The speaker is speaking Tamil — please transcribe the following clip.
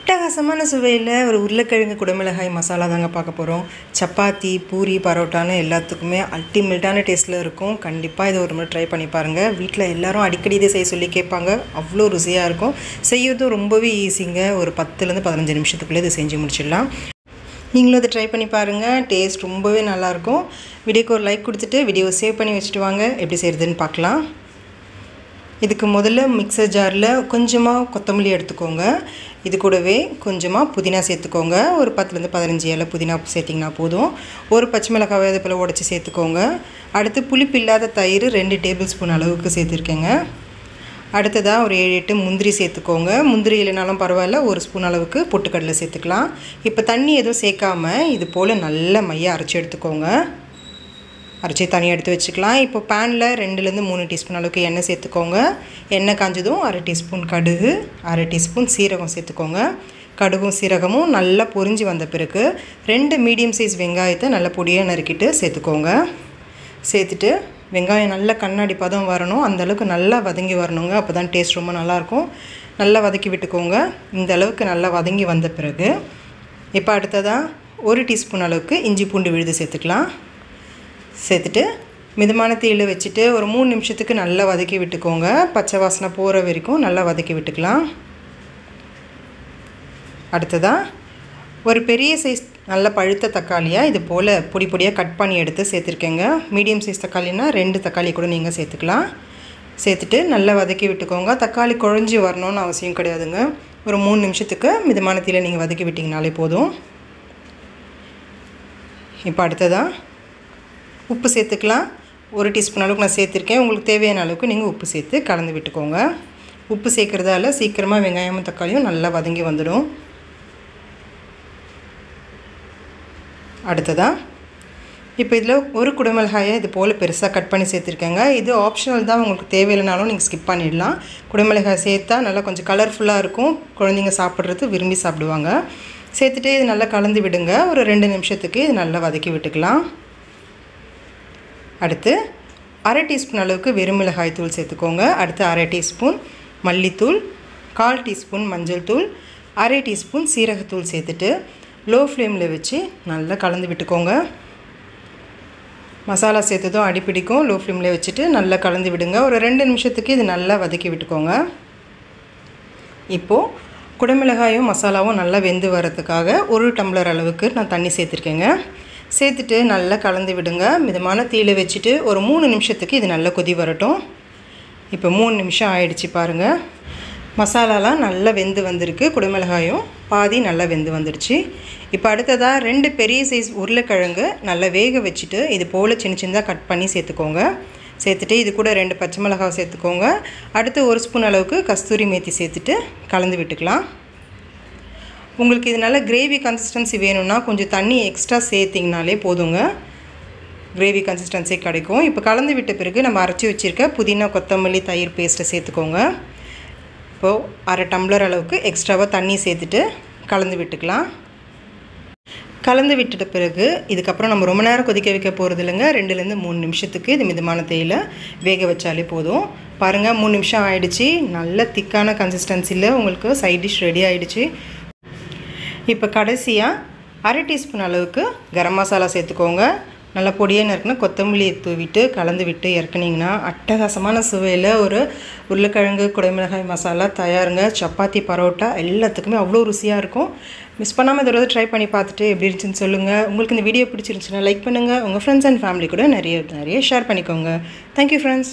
அட்டகாசமான சுவையில் ஒரு உருளைக்கிழங்கு குடமிளகாய் மசாலா தாங்க பார்க்க போகிறோம். சப்பாத்தி, பூரி, பரோட்டான்னு எல்லாத்துக்குமே அல்டிமேட்டான டேஸ்ட்டில் இருக்கும். கண்டிப்பாக இதை ஒரு முறை ட்ரை பண்ணி பாருங்கள். வீட்டில் எல்லோரும் அடிக்கடி இதை செய்ய சொல்லி கேட்பாங்க. அவ்வளோ ருசியாக இருக்கும். செய்யறதும் ரொம்பவே ஈஸிங்க. ஒரு 10லேருந்து 15 நிமிஷத்துக்குள்ளே இதை செஞ்சு முடிச்சிடலாம். நீங்களும் இதை ட்ரை பண்ணி பாருங்கள். டேஸ்ட் ரொம்பவே நல்லாயிருக்கும். வீடியோக்கு ஒரு லைக் கொடுத்துட்டு வீடியோவை சேவ் பண்ணி வச்சுட்டு வாங்க. எப்படி செய்கிறதுன்னு பார்க்கலாம். இதுக்கு முதல்ல மிக்சர் ஜாரில் கொஞ்சமாக கொத்தமல்லி எடுத்துக்கோங்க. இது கூடவே கொஞ்சமாக புதினா சேர்த்துக்கோங்க. ஒரு 10லேருந்து 15 இலை புதினா சேர்த்திங்கன்னா போதும். ஒரு பச்சை மிளகாய் அது போல் உடச்சி சேர்த்துக்கோங்க. அடுத்து புளிப்பு இல்லாத தயிர் 2 டேபிள் ஸ்பூன் அளவுக்கு சேர்த்துருக்கேங்க. அடுத்ததாக ஒரு 7-8 முந்திரி சேர்த்துக்கோங்க. முந்திரி இல்லைனாலும் பரவாயில்ல, 1 ஸ்பூன் அளவுக்கு பொட்டுக்கடலை சேர்த்துக்கலாம். இப்போ தண்ணி எதுவும் சேர்க்காமல் இது போல் நல்ல மையாக அரைச்சி எடுத்துக்கோங்க. அரைச்சி தனியாக எடுத்து வச்சுக்கலாம். இப்போ பேனில் 2லேருந்து 3 டீஸ்பூன் அளவுக்கு எண்ணெய் சேர்த்துக்கோங்க. எண்ணெய் காஞ்சதும் 1/2 டீஸ்பூன் கடுகு, 1/2 டீஸ்பூன் சீரகம் சேர்த்துக்கோங்க. கடுகும் சீரகமும் நல்லா பொரிஞ்சு வந்த பிறகு 2 மீடியம் சைஸ் வெங்காயத்தை நல்லா பொடியாக நறுக்கிட்டு சேர்த்துக்கோங்க. சேர்த்துட்டு வெங்காயம் நல்லா கண்ணாடி பதம் வரணும், அந்தளவுக்கு நல்லா வதங்கி வரணுங்க. அப்போ தான் டேஸ்ட் ரொம்ப நல்லாயிருக்கும். நல்லா வதக்கி விட்டுக்கோங்க. இந்த அளவுக்கு நல்லா வதங்கி வந்த பிறகு இப்போ அடுத்ததாக 1 டீஸ்பூன் அளவுக்கு இஞ்சி பூண்டு விழுது சேர்த்துக்கலாம். சேர்த்துட்டு மிதமான தீயில் வச்சுட்டு ஒரு 3 நிமிஷத்துக்கு நல்லா வதக்கி விட்டுக்கோங்க. பச்சை வாசனை போகிற வரைக்கும் நல்லா வதக்கி விட்டுக்கலாம். அடுத்ததாக ஒரு பெரிய சைஸ் நல்ல பழுத்த தக்காளியாக இது போல் பொடி பொடியாக கட் பண்ணி எடுத்து சேர்த்துருக்கேங்க. மீடியம் சைஸ் தக்காளினா 2 தக்காளி கூட நீங்கள் சேர்த்துக்கலாம். சேர்த்துட்டு நல்லா வதக்கி விட்டுக்கோங்க. தக்காளி குழஞ்சி வரணும்னு அவசியம் கிடையாதுங்க. ஒரு 3 நிமிஷத்துக்கு மிதமான தீயில் நீங்கள் வதக்கி விட்டிங்கனாலே போதும். இப்போ அடுத்ததாக உப்பு சேர்த்துக்கலாம். 1 டீஸ்பூன் அளவுக்கு நான் சேர்த்துருக்கேன். உங்களுக்கு தேவையான அளவுக்கு நீங்கள் உப்பு சேர்த்து கலந்து விட்டுக்கோங்க. உப்பு சேர்க்குறதால சீக்கிரமாக வெங்காயமும் தக்காளியும் நல்லா வதங்கி வந்துடும். அடுத்ததாக இப்போ இதில் ஒரு குடமிளகாயை இது போல் பெருசாக கட் பண்ணி சேர்த்துருக்கேங்க. இது ஆப்ஷனல் தான், உங்களுக்கு தேவையில்லைனாலும் நீங்கள் ஸ்கிப் பண்ணிடலாம். குடமிளகாய் சேர்த்தா நல்லா கொஞ்சம் கலர்ஃபுல்லாக இருக்கும். குழந்தைங்க சாப்பிட்றது விரும்பி சாப்பிடுவாங்க. சேர்த்துட்டு இது நல்லா கலந்து விடுங்க. ஒரு 2 நிமிஷத்துக்கு இது நல்லா வதக்கி விட்டுக்கலாம். அடுத்து 1/2 டீஸ்பூன் அளவுக்கு வெறுமிளகாய் தூள் சேர்த்துக்கோங்க. அடுத்து 1/2 டீஸ்பூன் மல்லித்தூள், 1/4 டீஸ்பூன் மஞ்சள் தூள், 1/2 டீஸ்பூன் சீரகத்தூள் சேர்த்துட்டு லோ ஃப்ளேமில் வச்சு நல்லா கலந்து விட்டுக்கோங்க. மசாலா சேர்த்ததும் அடிப்பிடிக்கும். லோ ஃப்ளேமில் வச்சுட்டு நல்லா கலந்து விடுங்க. ஒரு 2 நிமிஷத்துக்கு இது நல்லா வதக்கி விட்டுக்கோங்க. இப்போது குடமிளகாயும் மசாலாவும் நல்லா வெந்து வரதுக்காக 1 டம்ளர் அளவுக்கு நான் தண்ணி சேர்த்துருக்கேங்க. சேர்த்துட்டு நல்லா கலந்து விடுங்க. மிதமான தீயில் வச்சுட்டு ஒரு 3 நிமிஷத்துக்கு இது நல்லா கொதி வரட்டும். இப்போ 3 நிமிஷம் ஆயிடுச்சு பாருங்கள். மசாலாலாம் நல்லா வெந்து வந்திருக்கு. குடமிளகாயும் பாதி நல்லா வெந்து வந்துடுச்சு. இப்போ அடுத்ததாக 2 பெரிய சைஸ் உருளைக்கிழங்கு நல்லா வேக வச்சுட்டு இது போல் சின்ன சின்னதாக கட் பண்ணி சேர்த்துக்கோங்க. சேர்த்துட்டு இது கூட 2 பச்சை மிளகாய் சேர்த்துக்கோங்க. அடுத்து 1 ஸ்பூன் அளவுக்கு கஸ்தூரி மேத்தி சேர்த்துட்டு கலந்து விட்டுக்கலாம். உங்களுக்கு இது நல்ல கிரேவி கன்சிஸ்டன்சி வேணும்னா கொஞ்சம் தண்ணி எக்ஸ்ட்ரா சேர்த்திங்கனாலே போதுங்க. கிரேவி கன்சிஸ்டன்சி கிடைக்கும். இப்போ கலந்து விட்ட பிறகு நம்ம அரைச்சி வச்சுருக்க புதினா, கொத்தமல்லி, தயிர் பேஸ்ட்டை சேர்த்துக்கோங்க. இப்போது 1/2 டம்ளர் அளவுக்கு எக்ஸ்ட்ராவாக தண்ணி சேர்த்துட்டு கலந்து விட்டுக்கலாம். கலந்து விட்டுட்ட பிறகு இதுக்கப்புறம் நம்ம ரொம்ப நேரம் கொதிக்க வைக்க போகிறது இல்லைங்க. 2லேருந்து 3 நிமிஷத்துக்கு இது மிதமான தீயில் வேக வச்சாலே போதும். பாருங்கள், 3 நிமிஷம் ஆகிடுச்சு. நல்ல திக்கான கன்சிஸ்டன்சியில் உங்களுக்கு சைட் டிஷ் ரெடி ஆகிடுச்சு. இப்போ கடைசியாக 1/2 டீஸ்பூன் அளவுக்கு கரம் மசாலா சேர்த்துக்கோங்க. நல்லா பொடியாக நறுக்குனா கொத்தமல்லியை தூவிட்டு கலந்து விட்டு இறக்குனிங்கன்னா அட்டகாசமான சுவையில் ஒரு உருளைக்கிழங்கு குடமிளகாய் மசாலா தயாருங்க. சப்பாத்தி, பரோட்டா எல்லாத்துக்குமே அவ்வளோ ருசியாக இருக்கும். மிஸ் பண்ணாமல் இதோட ட்ரை பண்ணி பார்த்துட்டு எப்படி இருந்துச்சுன்னு சொல்லுங்கள். உங்களுக்கு இந்த வீடியோ பிடிச்சிருந்துச்சுன்னா லைக் பண்ணுங்கள். உங்கள் ஃப்ரெண்ட்ஸ் அண்ட் ஃபேமிலி கூட நிறைய ஷேர் பண்ணிக்கோங்க. Thank you friends.